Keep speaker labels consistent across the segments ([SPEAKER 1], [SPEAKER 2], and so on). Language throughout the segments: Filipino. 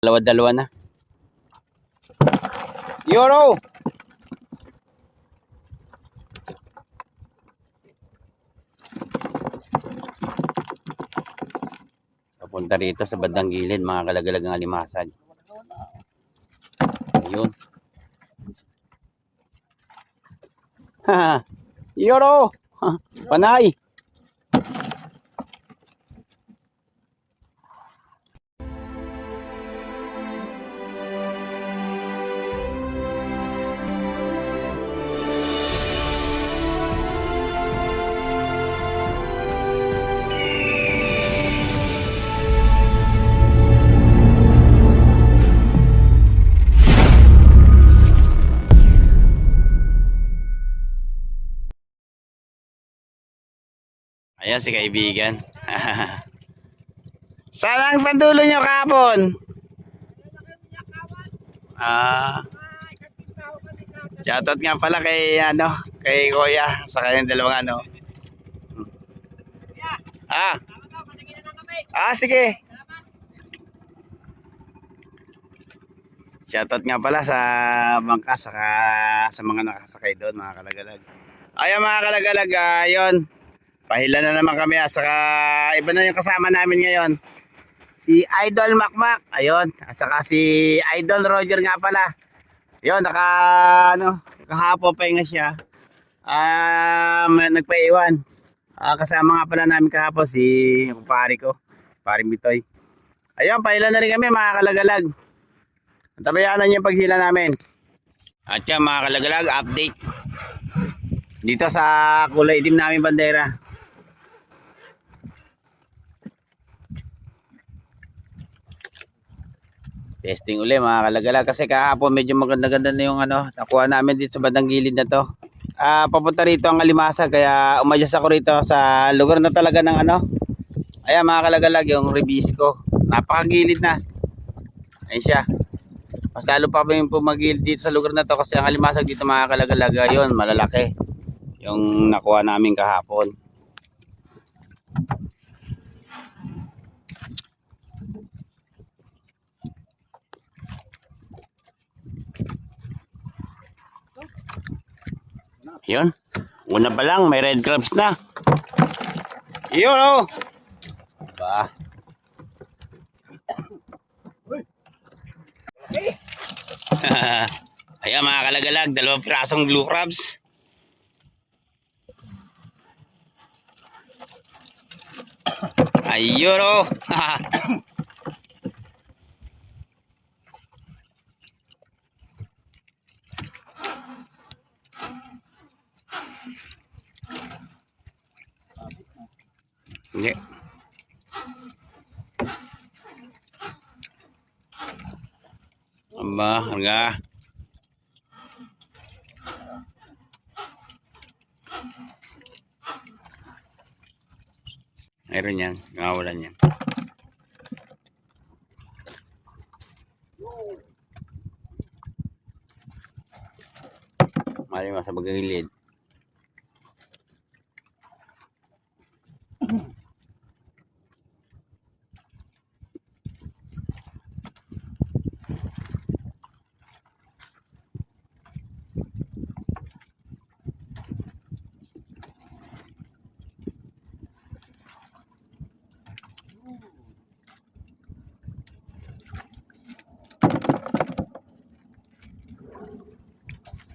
[SPEAKER 1] Dalawa-dalawa na. Euro! Papunta rito sa bandang gilid, mga kalagalagang alimasag. Ayun. Euro! Panay! Ayan si kaibigan. Saan ang pandulo nyo kahapon? Shoutout nga pala kay kay Kuya sa kanyang dalawang sige. Shoutout nga pala sa bangka saka sa mga nakasakay doon, mga kalagalag. Ayan mga kalagalag, yun. Pahila na naman kami saka iba na yung kasama namin ngayon. Si Idol Makmak, ayun, saka si Idol Roger nga pala. Yun, nakahapo pa nga siya. Nagpaiwan. Kasama nga pala namin kahapon si kumpare ko, paring Bitoy. Ayun, pahila na rin kami mga kalagalag. Tabayanan yung paghila namin. At yan mga kalagalag, update dito sa kulay itim namin bandera. Testing uli mga kalagalag kasi kahapon medyo maganda-ganda na yung nakuha namin dito sa bandang gilid na to. Papunta rito ang alimasag kaya umayos ako rito sa lugar na talaga ng ayan mga kalagalag, yung Rebisco. Napakagilid na. Ayun siya. Mas lalo pa yung pumagilid dito sa lugar na to kasi ang alimasag dito mga kalagalag yun, malalaki. Yung nakuha namin kahapon. Yun. Una pa lang, may red crabs na. Yun ba? Ayan mga kalagalag, 2 pirasong blue crabs. Ayun Hindi. Aba, hangga. Mayroon yan, nawawalan yan. Mali mo sa bagagilid.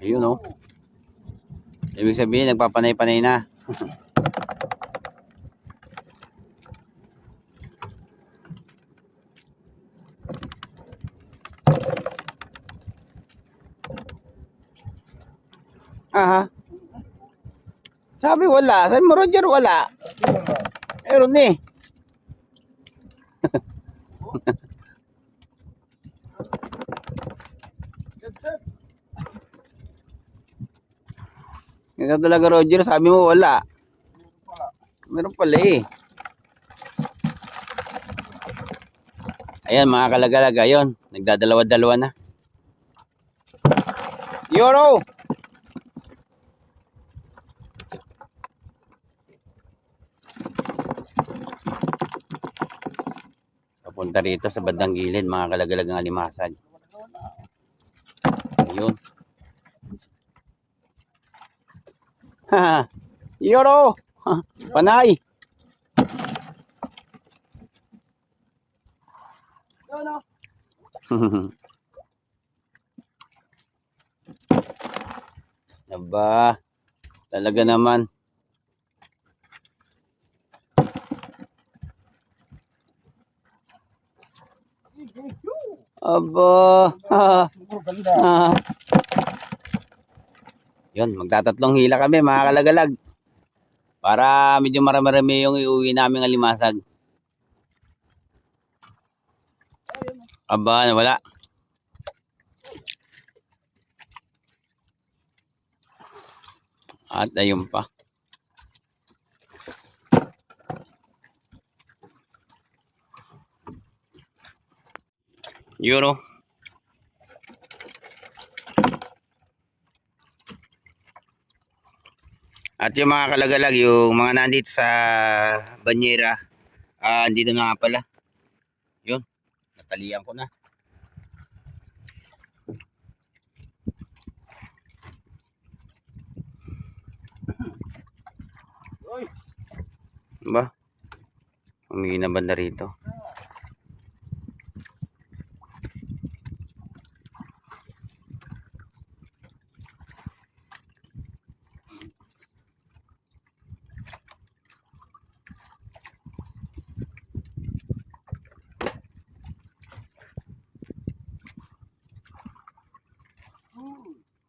[SPEAKER 1] Ayun ibig sabihin nagpapanay-panay na. Sabi wala, sabi mo Roger wala. Meron eh. Ikaw talaga Roger, sabi mo wala. Meron pala eh. Ayan mga kalagalag, ayun, nagdadalawa-dalawa na. Euro! Papunta rito sa bandang gilid, mga kalagalagang alimasag. Ayun. Ha, yoro. Panay. Aba, talaga naman. Aba. Yun, magtatatlong hila kami, mga kalagalag. Para medyo marami-rami yung iuwi naming alimasag. Aba, wala. At ayun pa. Euro. At yung mga kalagalag, yung mga nandito sa banyera, andito na nga pala. Yun, natalian ko na. Ba? Humingi na banda rito.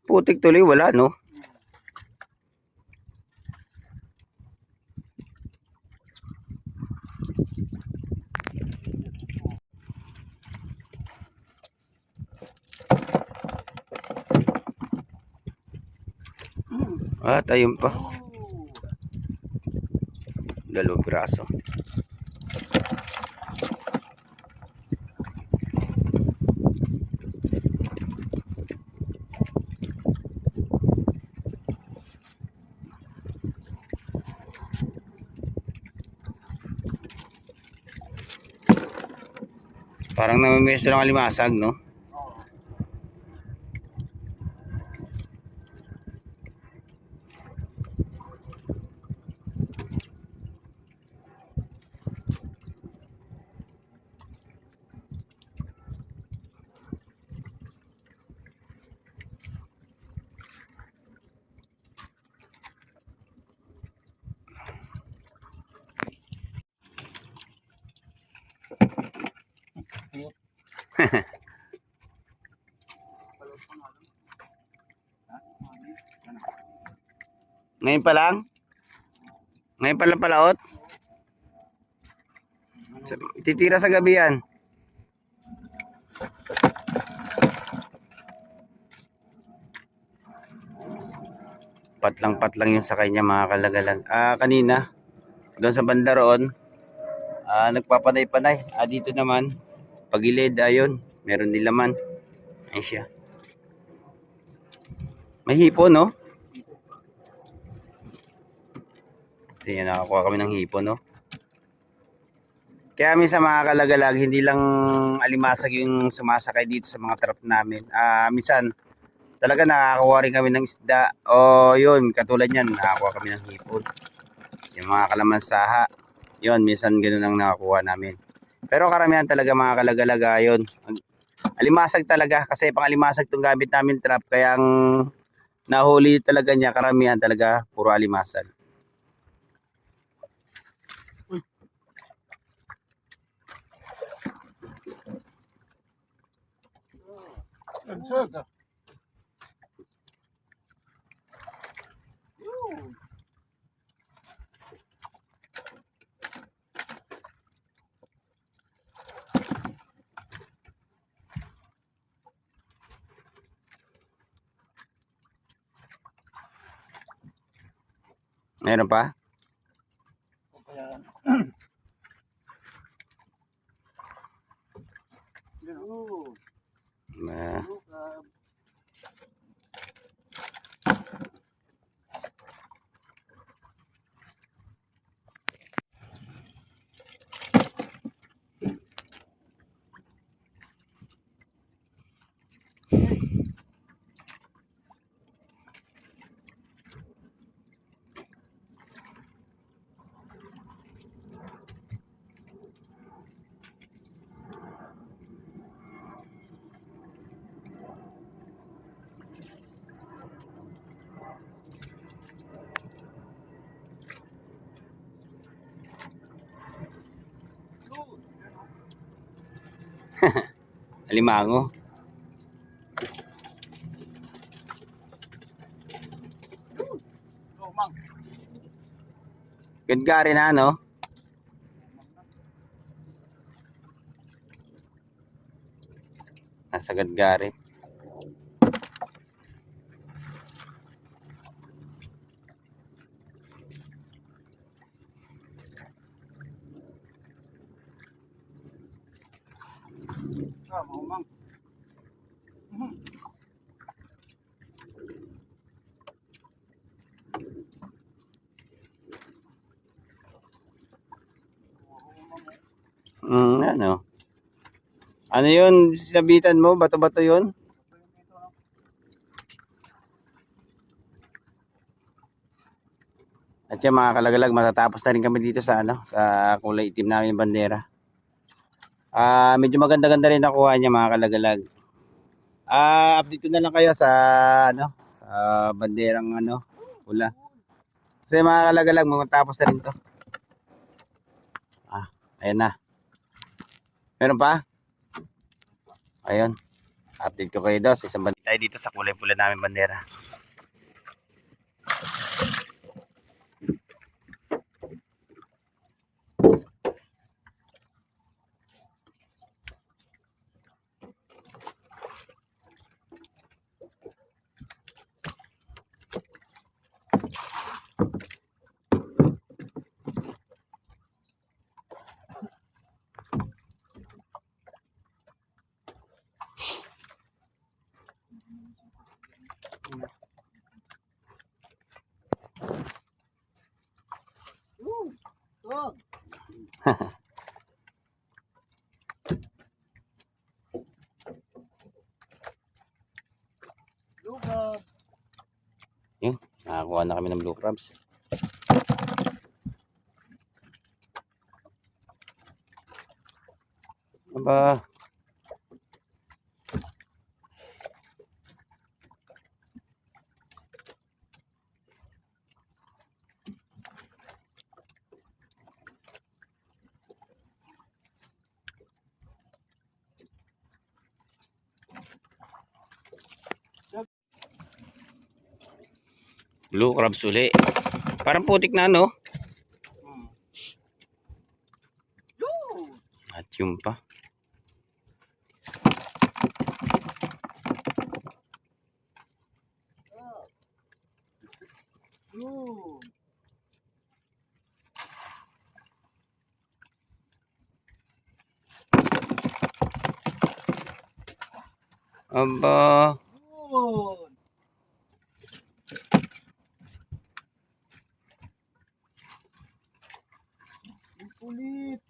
[SPEAKER 1] Putik tuloy, wala no? At ayun pa. Dalawang piraso. Parang namimiss lang alimasag, no? Ngayon pa lang? Ngayon pa lang palaot? Titira sa gabi yan. Patlang-patlang yung sakay niya, mga kalagalag. Kanina, doon sa banda roon, nagpapanay-panay. Dito naman, pagilid, ayun, meron din laman. Ayun siya. May hipo, no? Tingnan, nakakuha kami ng hipo, no? Kaya minsan, mga kalagalag, hindi lang alimasag yung sumasakay dito sa mga trap namin. Minsan, talaga nakakakuha rin kami ng isda. O yun, katulad yan, nakakuha kami ng hipon. Yung mga kalamansaha, yun, minsan ganun ang nakakuha namin. Pero karamihan talaga, mga kalagalaga, yun. Alimasag talaga, kasi pang alimasag itong gamit namin trap. Kaya ang nahuli talaga niya, karamihan talaga, puro alimasag. Meron pa? Alimango. Gadgari na, no? Nasa Gadgari. Ano? Ano yun? Sinabitan mo? Bato-bato yun? At yan mga kalagalag, matatapos na rin kami dito sa sa kulay itim namin bandera. Medyo maganda-ganda rin nakuha niya mga kalagalag. Update ko na lang kayo sa sa banderang pula. Kasi mga kalagalag, matatapos na rin to. Ayan na. Meron pa? Ayun. Update ko kayo daw sa isang bandera tayo dito sa kulay pula namin bandera. Yun, nakakuha na kami ng blue crabs. Aba. Blue crabs uli. Parang putik na, no? At yung pa. Aba.
[SPEAKER 2] Kulit.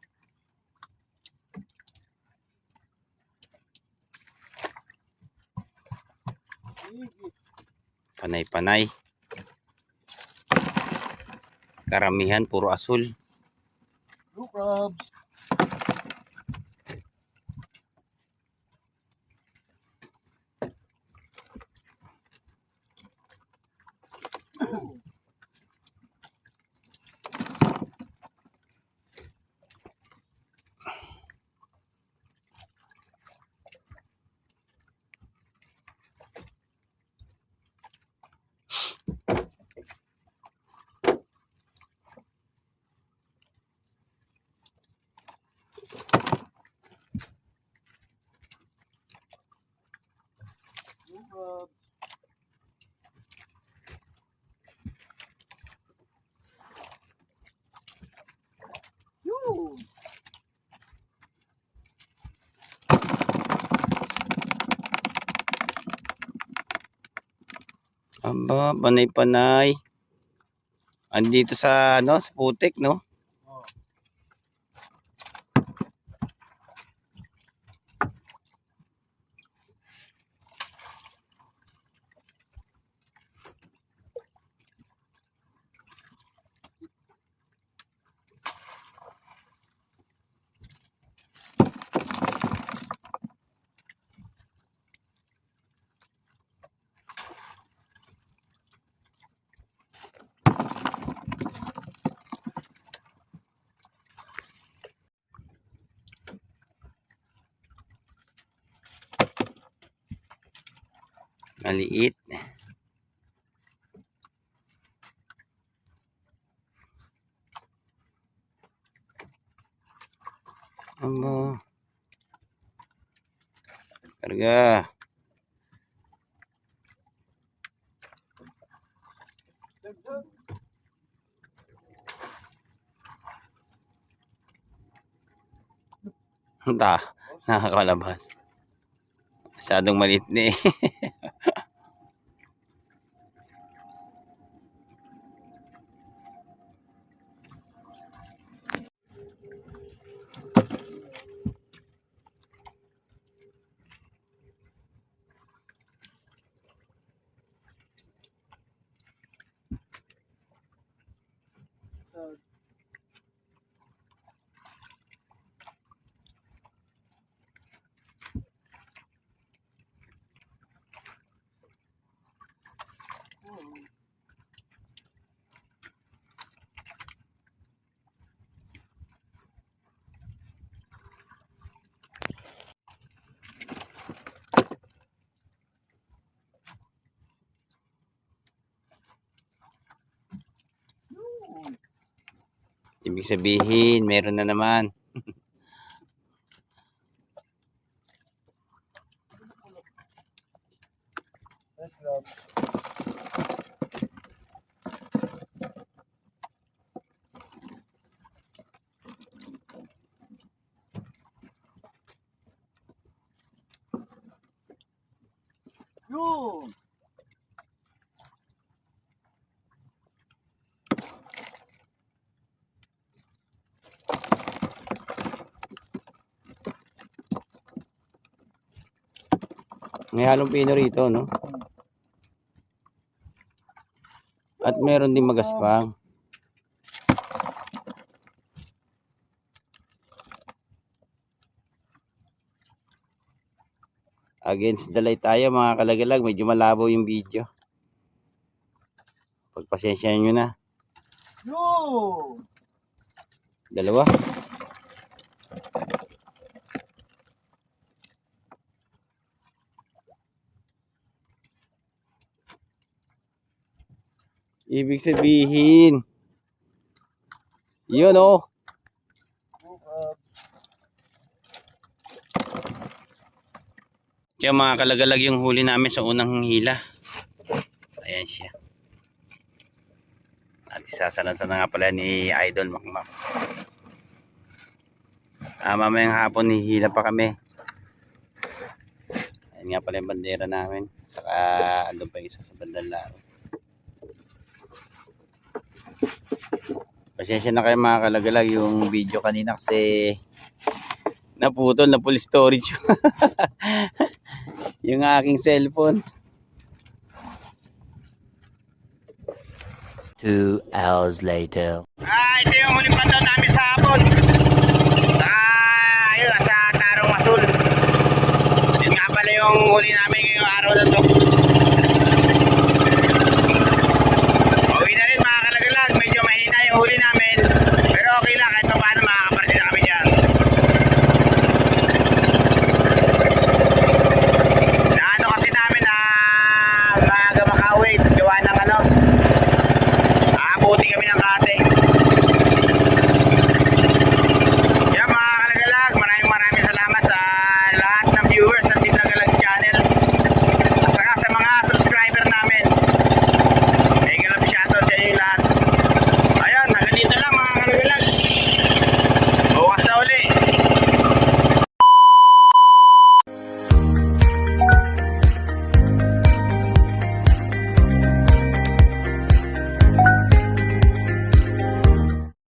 [SPEAKER 1] Panay-panay. Karamihan puro asul.
[SPEAKER 2] Blue crabs. Blue crabs. Yun.
[SPEAKER 1] Aba, panay-panay. Andito sa sa putik, no? Maliit. Amo. Karga. Ta, nakakalabas. Masyadong maliit na eh.
[SPEAKER 2] So,
[SPEAKER 1] Ibig sabihin, meron na naman.
[SPEAKER 2] red crabs. Yun!
[SPEAKER 1] May halong pino rito, no? At meron din magaspang. Against the light tayo mga kalagalag. Medyo malabo yung video. Pagpasensyahan nyo na.
[SPEAKER 2] Yun!
[SPEAKER 1] Dalawa. Ibig sabihin, yun oh.
[SPEAKER 2] Blue crabs.
[SPEAKER 1] Kaya mga kalagalag yung huli namin sa unang hila. Ayan siya. At isasalansan na nga pala ni Idol Makmak. Mamayang hapon hihila pa kami. Ayan nga pala yung bandera namin. Saka andun pa isa sa bandang laro. Pasensya na kayo mga kalagalag yung video kanina kasi naputol na full storage yung aking cellphone.
[SPEAKER 3] 2 hours later.
[SPEAKER 1] Ito yung huling pandaw namin sa hapon. Ayun, sa Tarong Masul. Yun nga pala yung huli namin ngayong araw na to.